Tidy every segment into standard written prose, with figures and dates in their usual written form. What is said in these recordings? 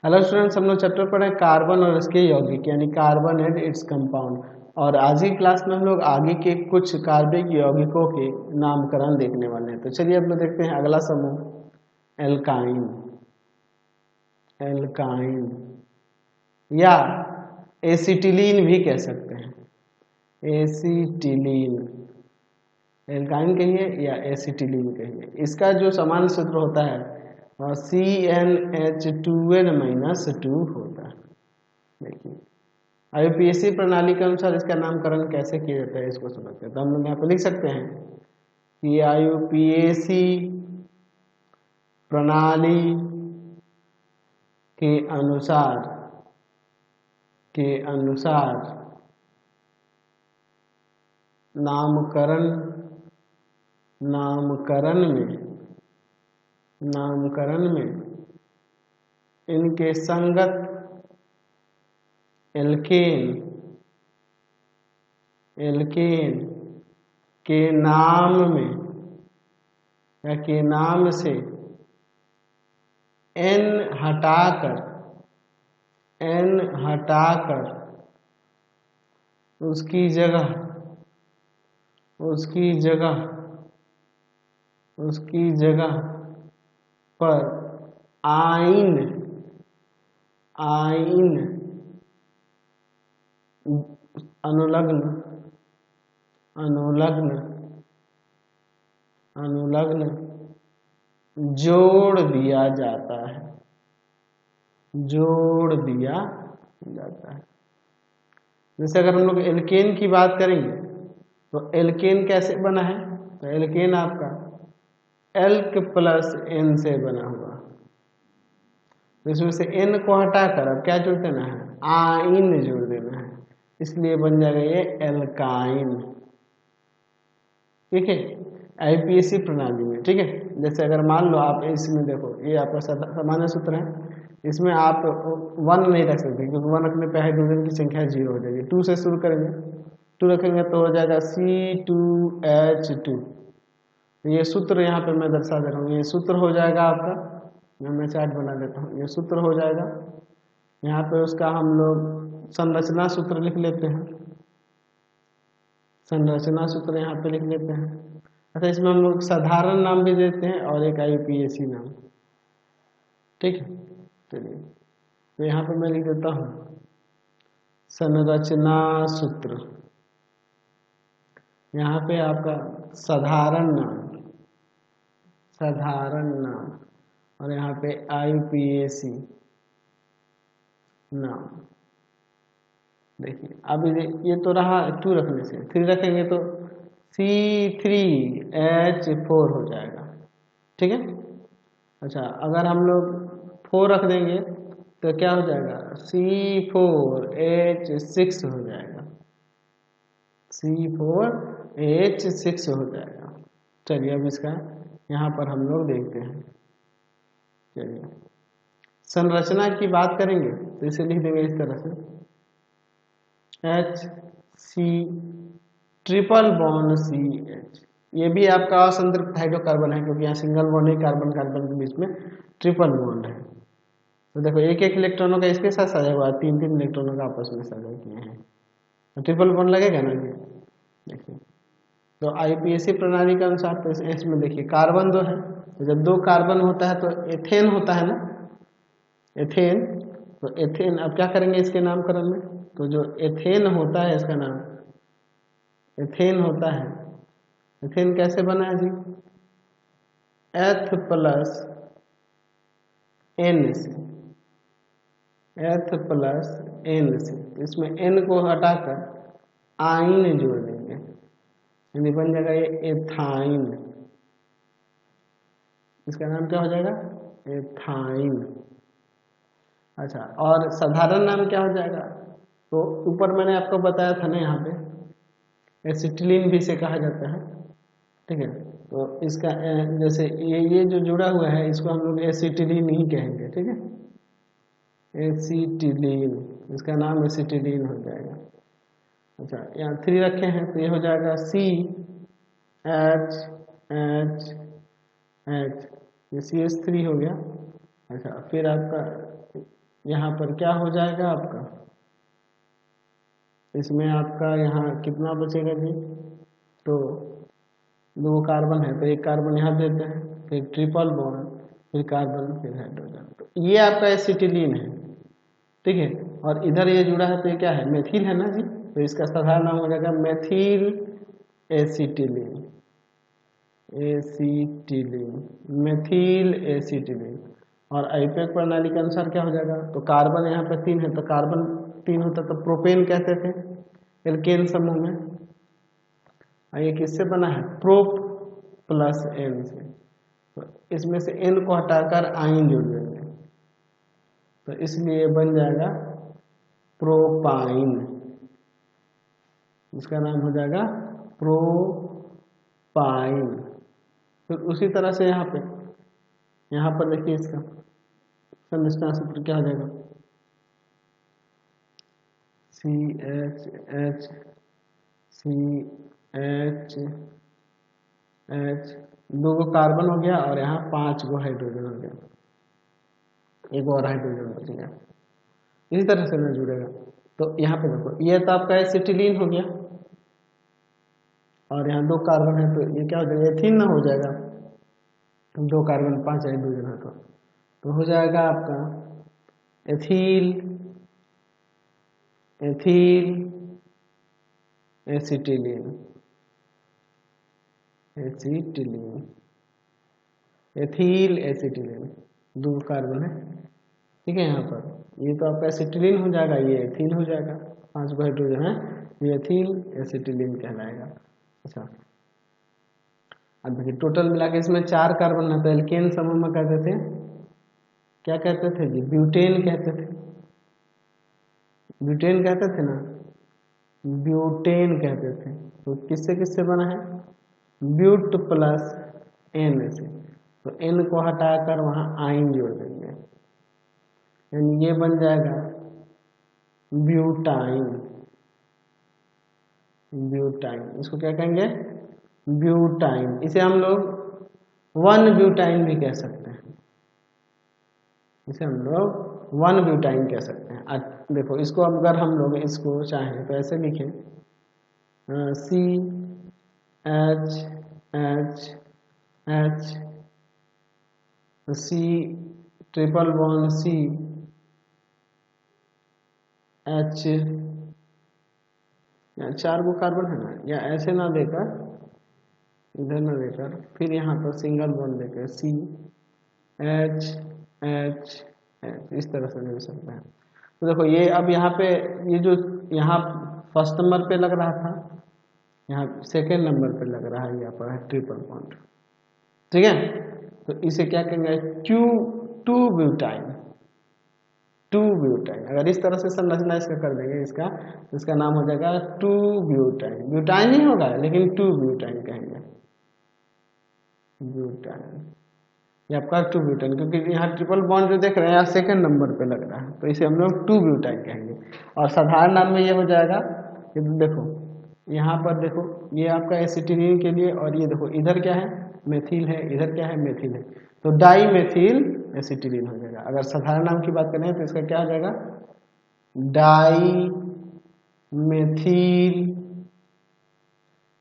Hello students, हम लोग chapter पढ़े कार्बन और इसके यौगिक यानी कार्बन एंड इट्स कंपाउंड। और आज की क्लास में हम लोग आगे के कुछ कार्बनिक यौगिकों के नामकरण देखने वाले हैं। तो चलिए अब लोग देखते हैं अगला समूह एल्काइन। एल्काइन या एसिटिलीन भी कह सकते हैं। एसिटिलीन, एल्काइन कहिए या एसिटिलीन कहिए। इसका जो सामान्य सूत्र होता है CnH2n-2 होता है। देखिए IUPAC प्रणाली के अनुसार इसका नामकरण कैसे किया जाता है इसको समझते हैं। तो हम लोग यहाँ पे लिख सकते हैं कि IUPAC प्रणाली के अनुसार नामकरण में इनके संगत एल्केन के नाम में या के नाम से n हटाकर उसकी जगह पर आइन अनुलग्न जोड़ दिया जाता है। जैसे अगर हम लोग एल्केन की बात करेंगे तो एल्केन कैसे बना है, तो एल्केन आपका एल्क प्लस एन से बना हुआ। इसमें से एन को हटाकर अब क्या जोड़ देना है, आइन जोड़ देना है, इसलिए बन जाएगा ये एल्काइन। ठीक है, IUPAC प्रणाली में। ठीक है, जैसे अगर मान लो आप इसमें देखो, ये आपका सामान्य सूत्र है, इसमें आप 1 नहीं रख सकते क्योंकि 1 रखने पे हाइड्रोजन की संख्या 0 हो जाएगी। 2 से शुरू करेंगे, 2 रखेंगे तो हो जाएगा C2H2। ये सूत्र यहाँ पे मैं दर्शा दे रहा हूँ। ये सूत्र हो जाएगा आपका, मैं चार्ट बना देता हूँ। ये सूत्र हो जाएगा, यहाँ पे उसका हम लोग संरचना सूत्र लिख लेते हैं। संरचना सूत्र यहाँ पे लिख लेते हैं। अच्छा, इसमें हम लोग साधारण नाम भी देते हैं और एक IUPAC नाम। ठीक है, चलिए तो यहाँ पे मैं लिख देता हूँ संरचना सूत्र। यहाँ पे आपका साधारण नाम और यहाँ पे IUPAC नाम। देखिए अब ये तो रहा 2 रखने से, 3 रखेंगे तो C3H4 हो जाएगा। ठीक है, अच्छा अगर हम लोग 4 रख देंगे तो क्या हो जाएगा, C4H6 हो जाएगा। C4H6 हो जाएगा। चलिए अब इसका यहाँ पर हम लोग देखते हैं। चलिए संरचना की बात करेंगे तो इसे लिख देंगे इस तरह से HC ट्रिपल बॉन्ड CH। ये भी आपका असंतृप्त हाइड्रोकार्बन है क्योंकि यहाँ सिंगल बॉन्ड है, कार्बन कार्बन के बीच में ट्रिपल बॉन्ड है। तो देखो एक इलेक्ट्रॉनों का इसके साथ साझा हुआ, 3 इलेक्ट्रॉनों का आपस में साझा किए हैं, तो ट्रिपल बॉन्ड लगेगा ना। ये देखिए तो IUPAC प्रणाली के अनुसार तो इसमें देखिए कार्बन 2 है, तो जब 2 कार्बन होता है तो एथेन होता है ना, एथेन। तो एथेन अब क्या करेंगे इसके नामकरण में, तो जो एथेन होता है इसका नाम एथेन होता है। एथेन कैसे बना है जी, एथ प्लस एन से, इसमें एन को हटाकर आइन जोड़ देंगे, यानी बन जाएगा ये एथाइन। इसका नाम क्या हो जाएगा, एथाइन। अच्छा, और साधारण नाम क्या हो जाएगा, तो ऊपर मैंने आपको बताया था ना, यहाँ पे एसिटिलीन भी इसे कहा जाता है। ठीक है, तो इसका जैसे ये जो जुड़ा हुआ है इसको हम लोग एसिटिलीन ही कहेंगे। ठीक है, एसिटिलीन, इसका नाम एसिटिलीन हो जाएगा। अच्छा, यहाँ 3 रखे हैं तो ये हो जाएगा CH, ये CH3 हो गया। अच्छा, फिर आपका यहाँ पर क्या हो जाएगा आपका, इसमें आपका यहाँ कितना बचेगा जी, तो 2 कार्बन है तो 1 कार्बन यहाँ देते हैं, फिर ट्रिपल बॉन्ड, फिर कार्बन, फिर हाइड्रोजन, तो ये आपका एसिटिलीन है, ठीक है। और इधर ये जुड़ा है तो ये क्या है, मेथिल है ना जी, तो इसका साधारण नाम हो जाएगा methyl acetylene, acetylene, methyl acetylene. और आईपैक प्रणाली के अनुसार क्या हो जाएगा, तो कार्बन यहाँ पे 3 है तो कार्बन 3 होता तो प्रोपेन कहते थे एल्केन समूह में, और ये किससे बना है, प्रोप प्लस एन से, तो इसमें से एन को हटाकर आइन जोड़ देंगे तो इसलिए बन जाएगा प्रोपाइन, इसका नाम हो जाएगा प्रोपाइन। फिर उसी तरह से यहाँ पर देखिए इसका संरचना सूत्र क्या हो जाएगा, CH CH H, 2 कार्बन हो गया और यहाँ 5 हाइड्रोजन हो गया, 1 और हाइड्रोजन बच गया, इसी तरह से ना जुड़ेगा। तो यहाँ पे देखो ये तो आपका एसिटिलीन हो गया और यहाँ 2 कार्बन है तो ये क्या हो जाएगा, एथीन ना हो जाएगा, 2 कार्बन 5 हाइड्रोजन है तो हो जाएगा आपका ethyl, ethyl acetylene, acetylene, ethyl acetylene, 2 carbon है, ठीक है। यहाँ पर ये तो आपका एसिटिलीन हो जाएगा, ये एथील हो जाएगा, 5 हाइड्रोजन है, ये एथील एसिटिलीन कहलाएगा। अच्छा, अब देखिए टोटल मिला के इसमें 4 कार्बन है तो एल्केन समूह में कहते थे, क्या कहते थे जी, ब्यूटेन कहते थे, ब्यूटेन कहते थे ना, ब्यूटेन कहते थे। तो किससे किससे बना है, ब्यूट प्लस एन से, तो एन को हटाकर वहां आइन जोड़ देंगे, यानी ये बन जाएगा ब्यूटाइन, ब्यूटाइन, इसको क्या कहेंगे, ब्यूटाइन। इसे हम लोग 1 ब्यूटाइन भी कह सकते हैं, इसे हम लोग 1 ब्यूटाइन कह सकते हैं। देखो इसको अगर हम लोग इसको चाहें तो ऐसे लिखें, CH C triple bond CH, 4 carbon है ना, या ऐसे ना देकर, इधर ना देकर, फिर यहाँ पर सिंगल बॉन्ड देकर CH इस तरह से मिल सकता है। तो देखो ये अब यहाँ पे ये जो यहाँ फर्स्ट नंबर पे लग रहा था, यहाँ सेकेंड नंबर पे लग रहा है, यहाँ पर है ट्रिपल बॉन्ड, ठीक है। तो इसे क्या कहेंगे, टू ब्यूटाइन, 2 ब्यूटाइन। अगर इस तरह से संरचना इसका कर देंगे इसका, तो इसका नाम हो जाएगा 2 ब्यूटाइन, ब्यूटाइन नहीं होगा लेकिन 2 ब्यूटाइन कहेंगे, ब्यूटाइन, ये आपका 2 ब्यूटाइन, क्योंकि यहाँ ट्रिपल बॉन्ड जो देख रहे हैं यहाँ सेकंड नंबर पे लग रहा है तो इसे हम लोग 2 ब्यूटाइन कहेंगे। और साधारण नाम में ये हो जाएगा, ये देखो यहाँ पर देखो ये आपका एसिटिलीन के लिए, और ये देखो इधर क्या है, मेथिल है, इधर क्या है, मेथिल है, तो डाई मेथिल एसिटिलीन हो जाएगा। अगर साधारण नाम की बात करें तो इसका क्या हो जाएगा, dimethyl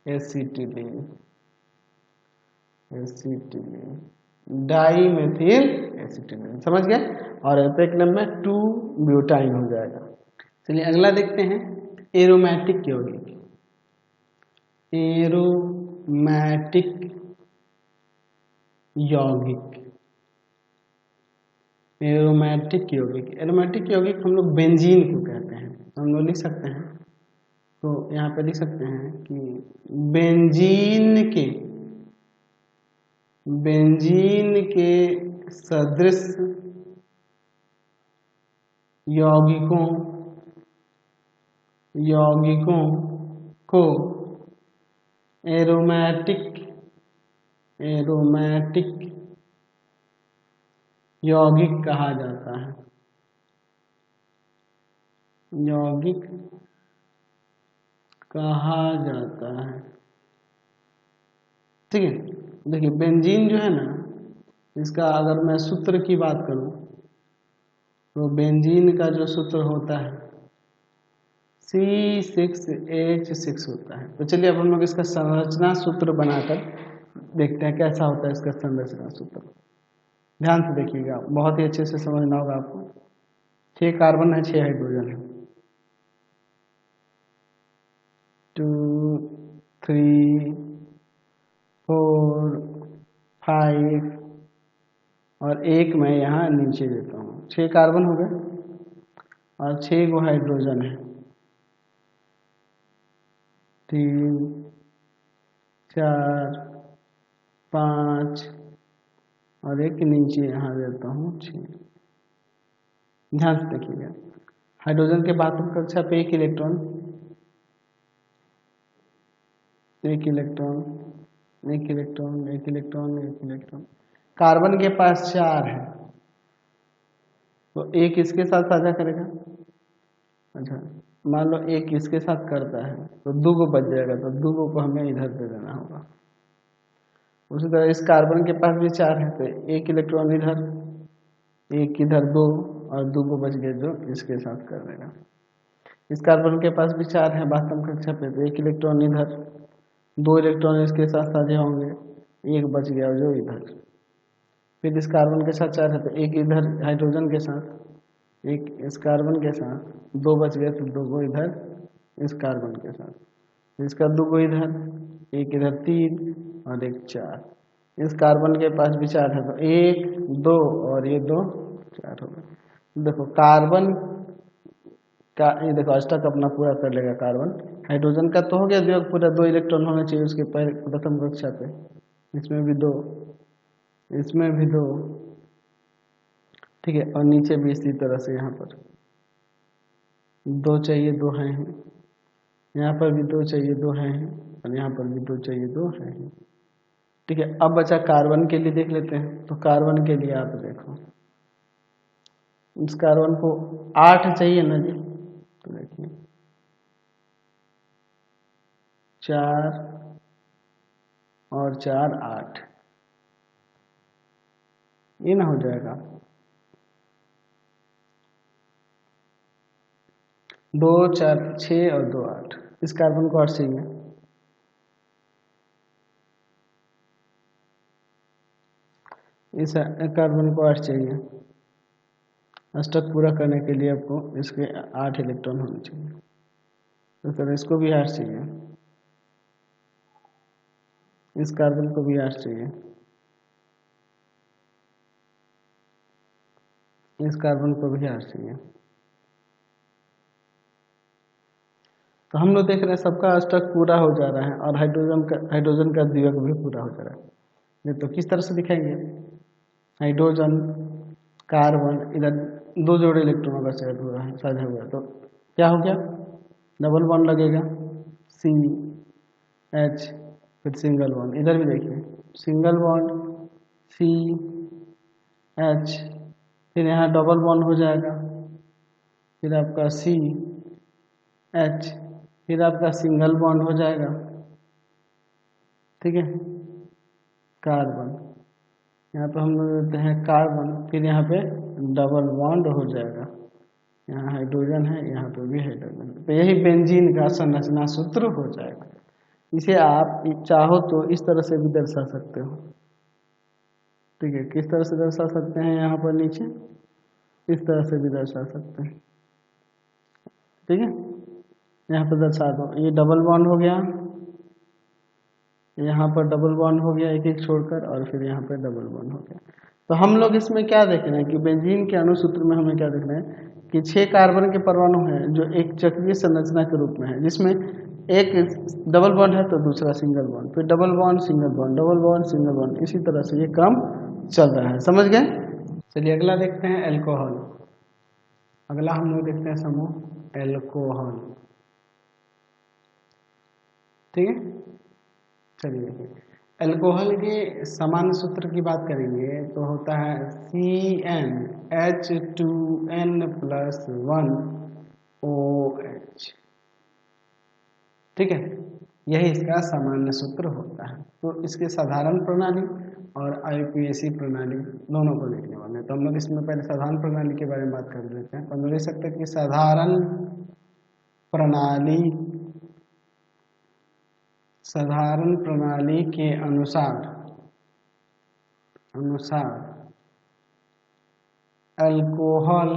acetylene, acetylene, dimethyl acetylene, समझ गए। और एपेक नंबर 2 ब्यूटाइन हो जाएगा। चलिए अगला देखते हैं, एरोमेटिक यौगिक, एरोमेटिक यौगिक, एरोमेटिक यौगिक, एरोमेटिक यौगिक हम लोग बेंजीन को कहते हैं, हम लोग लिख सकते हैं, तो यहाँ पे लिख सकते हैं कि बेंजीन के सदृश यौगिकों को एरोमेटिक यौगिक कहा जाता है, यौगिक कहा जाता है, ठीक है। देखिए बेंजीन जो है ना, इसका अगर मैं सूत्र की बात करूं तो बेंजीन का जो सूत्र होता है C6H6 होता है। तो चलिए अब हम लोग इसका संरचना सूत्र बनाकर देखते हैं कैसा होता है इसका संरचना सूत्र। ध्यान से देखिएगा, बहुत ही अच्छे से समझना होगा आपको। 6 कार्बन है, 6 हाइड्रोजन है, 2 3 4 5 और एक मैं यहाँ नीचे देता हूँ। 6 कार्बन हो गए और 6 गो हाइड्रोजन है, 3 4 5 और एक नीचे यहाँ देता हूँ 6। ध्यान से देखिएगा, हाइड्रोजन के बातम कक्षा पे एक इलेक्ट्रॉन, एक इलेक्ट्रॉन, एक इलेक्ट्रॉन, एक इलेक्ट्रॉन, एक इलेक्ट्रॉन। कार्बन के पास 4 है, तो एक इसके साथ साझा करेगा। अच्छा, मान लो एक इसके साथ करता है तो 2 गो बच जाएगा, तो 2 गो को हमें इधर दे देना होगा। उसी तरह इस कार्बन के पास भी 4 है, तो एक इलेक्ट्रॉन इधर, एक इधर, 2 और 2 गो बच गए जो इसके साथ कर देगा। इस कार्बन के पास भी 4 है बातम कक्षा पे, तो एक इलेक्ट्रॉन इधर, 2 इलेक्ट्रॉन इसके साथ साझे होंगे, एक बच गया जो इधर। फिर इस कार्बन के साथ 4 है, तो एक इधर हाइड्रोजन के साथ, एक इस कार्बन के साथ, 2 बच गए, तो 2 गो इधर इस कार्बन के साथ, इसका 2 गो इधर, एक इधर 3 और एक 4। इस कार्बन के पास भी 4 है, तो 1 2 और ये 2 4 हो गए। देखो कार्बन का ये देखो अष्टक अपना पूरा कर लेगा कार्बन। हाइड्रोजन का तो हो गया वियोग पूरा, 2 इलेक्ट्रॉन होने चाहिए उसके प्रथम कक्षा पे, इसमें भी 2, इसमें भी 2, ठीक है, और नीचे भी इसी तरह से यहाँ पर 2 चाहिए, 2 है, यहाँ पर भी 2 चाहिए, 2 है, और यहाँ पर भी 2 चाहिए, 2 है। ठीक है, अब बचा कार्बन के लिए देख लेते हैं। तो कार्बन के लिए आप देखो, इस कार्बन को 8 चाहिए ना जी, तो देखिए 4 और 4 8, ये ना हो जाएगा। 2 4 6 और 2 8, इस कार्बन को 8 चाहिए। इस कार्बन को 8 चाहिए। अष्टक पूरा करने के लिए आपको इसके 8 इलेक्ट्रॉन होने चाहिए, तो फिर इसको भी 8 चाहिए, इस कार्बन को भी 8 चाहिए, इस कार्बन को भी 8 चाहिए। तो हम लोग देख रहे हैं सबका अष्टक पूरा हो जा रहा है और हाइड्रोजन का द्वितीयक भी पूरा हो जा रहा है। तो किस तरह से दिखाएंगे, हाइड्रोजन कार्बन इधर 2 जोड़े इलेक्ट्रॉनों का साझा हुआ है, साझा हुआ है, तो क्या हो गया, डबल बॉन्ड लगेगा, सी एच, फिर सिंगल बॉन्ड, इधर भी देखिए सिंगल बॉन्ड सी एच, फिर यहाँ डबल बॉन्ड हो जाएगा, फिर आपका सी एच, फिर आपका सिंगल बॉन्ड हो जाएगा, ठीक है, कार्बन, यहाँ पे हम लोग देते हैं कार्बन, फिर यहाँ पे डबल बॉन्ड हो जाएगा, यहाँ हाइड्रोजन है, यहाँ पे भी हाइड्रोजन है। तो यही बेंजीन का संरचना सूत्र हो जाएगा। इसे आप चाहो तो इस तरह से भी दर्शा सकते हो, ठीक है, किस तरह से दर्शा सकते हैं, यहाँ पर नीचे इस तरह से भी दर्शा सकते हैं, ठीक है, यहाँ पर दर्शा दो, ये डबल बॉन्ड हो गया, यहाँ पर डबल बॉन्ड हो गया एक एक छोड़कर, और फिर यहाँ पर डबल बॉन्ड हो गया। तो हम लोग इसमें क्या देख रहे हैं कि बेंजीन के अणुसूत्र में हमें क्या देख रहे हैं कि 6 कार्बन के परमाणु हैं जो एक चक्रीय संरचना के रूप में है, जिसमें एक डबल बॉन्ड है तो दूसरा सिंगल बॉन्ड, फिर double bond single bond, double bond single bond, इसी तरह से ये क्रम चल रहा है। समझ गए? चलिए अगला देखते हैं एल्कोहल। अगला हम लोग देखते हैं समूह एल्कोहल, ठीक है। चलिए एल्कोहल के सामान्य सूत्र की बात करेंगे तो होता है CnH2n+1OH, ठीक है, यही इसका सामान्य सूत्र होता है। तो इसके साधारण प्रणाली और IUPAC प्रणाली दोनों को देखने वाले हैं। तो हम लोग इसमें पहले साधारण प्रणाली के बारे में बात कर लेते हैं। तो हम लोग देख सकते हैं कि साधारण प्रणाली के अनुसार अल्कोहल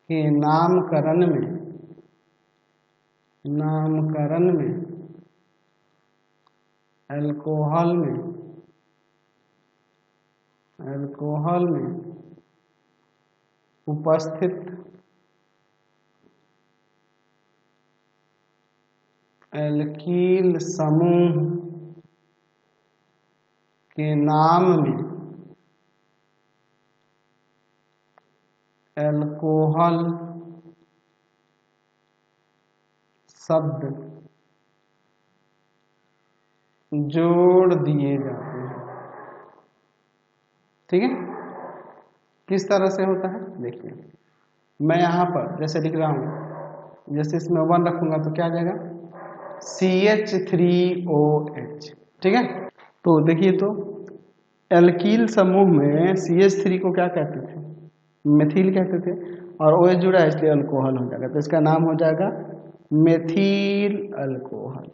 के नामकरण में अल्कोहल में उपस्थित एल्कील समूह के नाम में अल्कोहल शब्द जोड़ दिए जाते हैं। ठीक है, किस तरह से होता है देखिए, मैं यहाँ पर जैसे लिख रहा हूँ, जैसे इसमें 1 रखूंगा तो क्या आ जाएगा CH3OH। ठीक है, तो देखिए, तो एल्कील समूह में CH3 को क्या कहते थे, मेथिल कहते थे, और OH जुड़ा है इसलिए अल्कोहल हो जाएगा। तो इसका नाम हो जाएगा मेथिल अल्कोहल।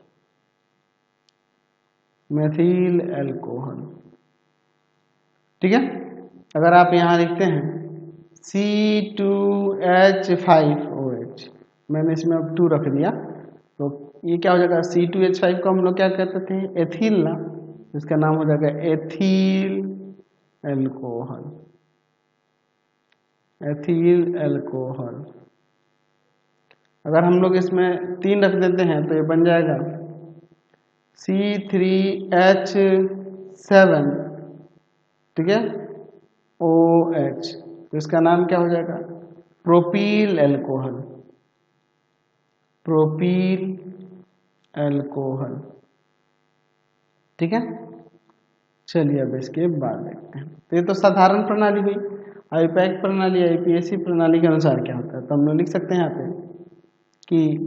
ठीक है, अगर आप यहाँ लिखते हैं C2H5OH, मैंने इसमें अब 2 रख दिया, तो ये क्या हो जाएगा, C2H5 को हम लोग क्या कहते थे, एथिल ना, इसका नाम हो जाएगा एथिल अल्कोहल। अगर हम लोग इसमें 3 रख देते हैं तो ये बन जाएगा C3H7, ठीक है, OH, तो इसका नाम क्या हो जाएगा प्रोपील अल्कोहल। ठीक है, चलिए अब इसके बाद देखते हैं। तो ये तो साधारण प्रणाली हुई। IUPAC प्रणाली, IUPAC प्रणाली के अनुसार क्या होता है, तो हम लोग लिख सकते हैं यहाँ पे कि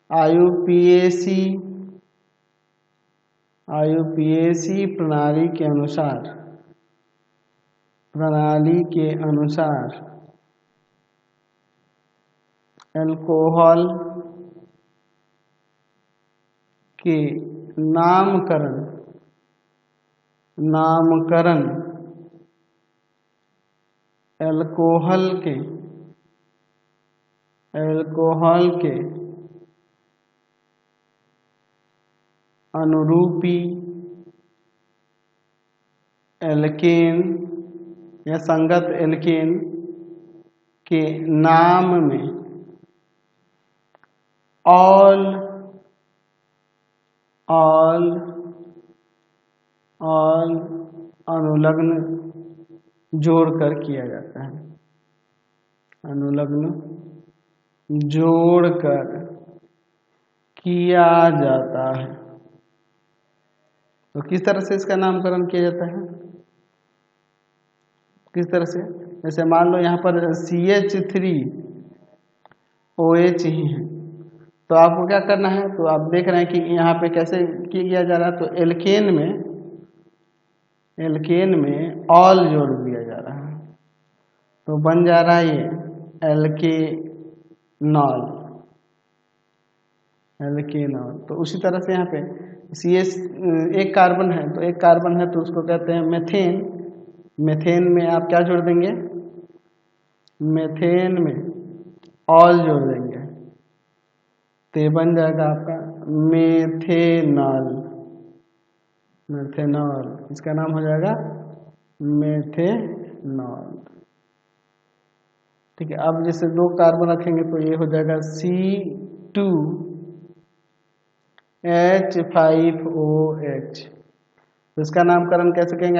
IUPAC प्रणाली के अनुसार अल्कोहल के नामकरण अल्कोहल के अनुरूपी एल्केन या संगत एल्केन के नाम में ऑल अनुलग्न जोड़कर किया जाता है। तो किस तरह से इसका नामकरण किया जाता है, किस तरह से, जैसे मान लो यहाँ पर CH3OH ही है, तो आपको क्या करना है, तो आप देख रहे हैं कि यहाँ पे कैसे किया जा रहा है, तो एल्केन में ऑल जोड़ दिया जा रहा है, तो बन जा रहा है ये एल्केनॉल। तो उसी तरह से यहाँ पे CH एक कार्बन है, तो एक कार्बन है तो उसको कहते हैं मेथेन में आप क्या जोड़ देंगे, मेथेन में ऑल जोड़ देंगे, तो ये बन जाएगा आपका मेथेनॉल। इसका नाम हो जाएगा मेथेनॉल। ठीक है, अब जैसे 2 कार्बन रखेंगे तो ये हो जाएगा C2H5OH। तो इसका नामकरण कैसे कहेंगे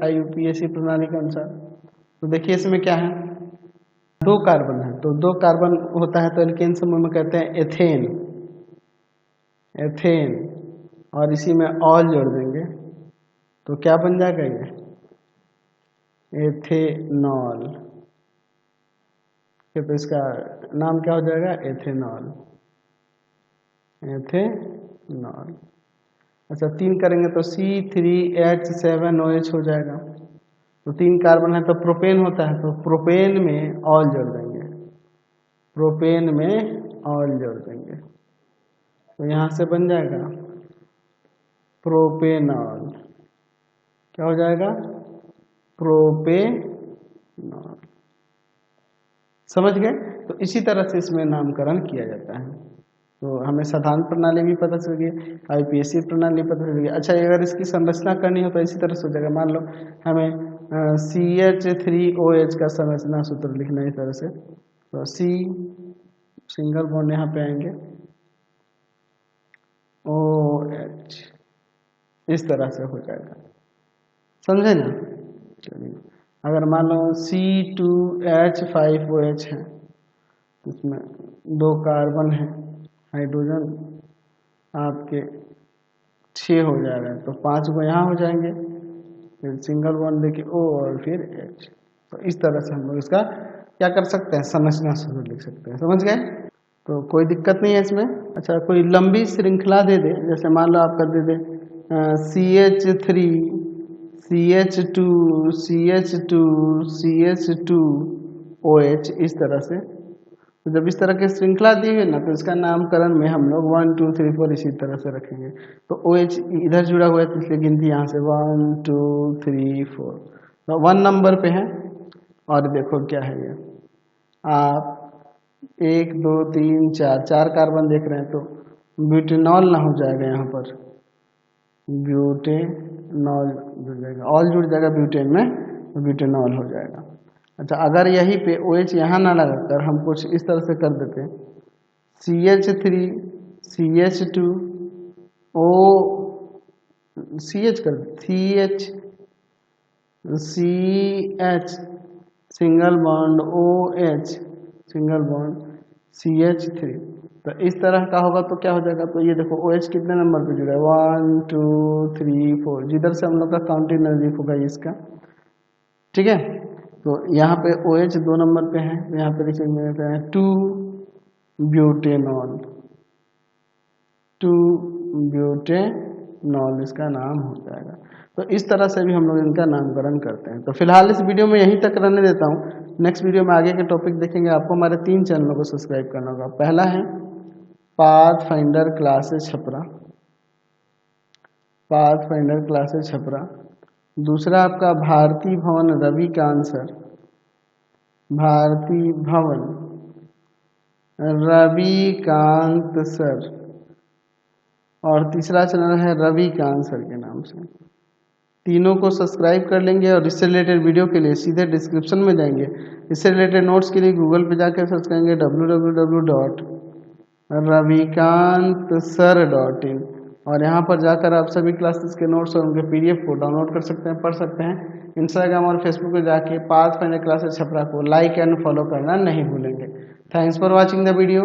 IUPAC प्रणाली के अनुसार, तो देखिए इसमें क्या है, 2 कार्बन है, तो 2 कार्बन होता है तो एल्केन समूह में कहते हैं एथेन, और इसी में ऑल जोड़ देंगे तो क्या बन जाएगा ये एथेनॉल। तो इसका नाम क्या हो जाएगा एथेनॉल। नॉल। अच्छा 3 करेंगे तो C3H7OH हो जाएगा। तो 3 कार्बन है तो प्रोपेन होता है, तो प्रोपेन में ऑल जोड़ देंगे, प्रोपेन में ऑल जोड़ देंगे तो यहाँ से बन जाएगा प्रोपेनॉल। क्या हो जाएगा? प्रोपेनॉल। समझ गए? तो इसी तरह से इसमें नामकरण किया जाता है। तो हमें साधारण प्रणाली भी पता चल गई, आईपीएसी प्रणाली पता चल गई। अच्छा अगर इसकी संरचना करनी हो तो इसी तरह से हो जाएगा। मान लो हमें CH3OH का संरचना सूत्र लिखना है इस तरह से, तो C सिंगल बॉन्ड यहाँ पे आएंगे, OH इस तरह से हो जाएगा। समझे ना? चलिए अगर मान लो C2H5OH है, इसमें 2 कार्बन है, हाइड्रोजन आपके 6 हो जाएगा, तो 5 को यहाँ हो जाएंगे, फिर सिंगल बॉन्ड देके O और फिर H। तो इस तरह से हम लोग इसका क्या कर सकते हैं? संरचना सूत्र लिख सकते हैं। समझ गए? तो कोई दिक्कत नहीं है इसमें। अच्छा कोई लंबी श्रृंखला दे दे, जैसे मान लो आपका दे दे CH3 CH2 CH2 CH2 OH इस तरह से। तो जब इस तरह की श्रृंखला दी हुई ना, तो इसका नामकरण में हम लोग 1 2 3 4 इसी तरह से रखेंगे। तो OH इधर जुड़ा हुआ है तो इसलिए गिनती यहाँ से 1 2 3 4, तो 1 नंबर पे है। और देखो क्या है ये, आप 1 2 3 4 कार्बन देख रहे हैं, तो ब्यूटेनॉल ना हो जाएगा, यहाँ पर ब्यूटेनॉल जुड़ जाएगा, ऑल जुड़ जाएगा ब्यूटेन में, तो ब्यूटेनॉल हो जाएगा। अच्छा अगर यहीं पे OH यहाँ ना लगाकर हम कुछ इस तरह से कर देते, CH3 CH2 O CH कर CH CH single bond OH single bond CH3, तो इस तरह का होगा तो क्या हो जाएगा? तो ये देखो OH कितने नंबर पे जुड़ा है? 1 2 3 4, जिधर से हम लोग का काउंटिंग नजदीक होगा इसका। ठीक है, तो यहाँ पे OH 2 नंबर पे है, तो यहाँ पे लिखेंगे 2 ब्यूटेनॉल, 2 ब्यूटेनॉल इसका नाम हो जाएगा। तो इस तरह से भी हम लोग इनका नामकरण करते हैं। तो फिलहाल इस वीडियो में यहीं तक रहने देता हूँ। नेक्स्ट वीडियो में आगे के टॉपिक देखेंगे। आपको हमारे 3 चैनलों को सब्सक्राइब करना होगा। पहला है pathfinder classes Chhapra, pathfinder classes Chhapra. दूसरा आपका भारती भवन रविकांत सर, भारती भवन रविकांत सर। और तीसरा चैनल है रविकांत सर के नाम से। तीनों को सब्सक्राइब कर लेंगे और इससे रिलेटेड वीडियो के लिए सीधे डिस्क्रिप्शन में जाएंगे। इससे रिलेटेड नोट्स के लिए गूगल पे जाकर सर्च करेंगे www.ravikantsir.in, और यहाँ पर जाकर आप सभी क्लासेस के नोट्स और उनके PDF को डाउनलोड कर सकते हैं, पढ़ सकते हैं। इंस्टाग्राम और फेसबुक पे जाके पाथफाइंडर क्लासेस छपरा को लाइक एंड फॉलो करना नहीं भूलेंगे। Thanks for watching the video.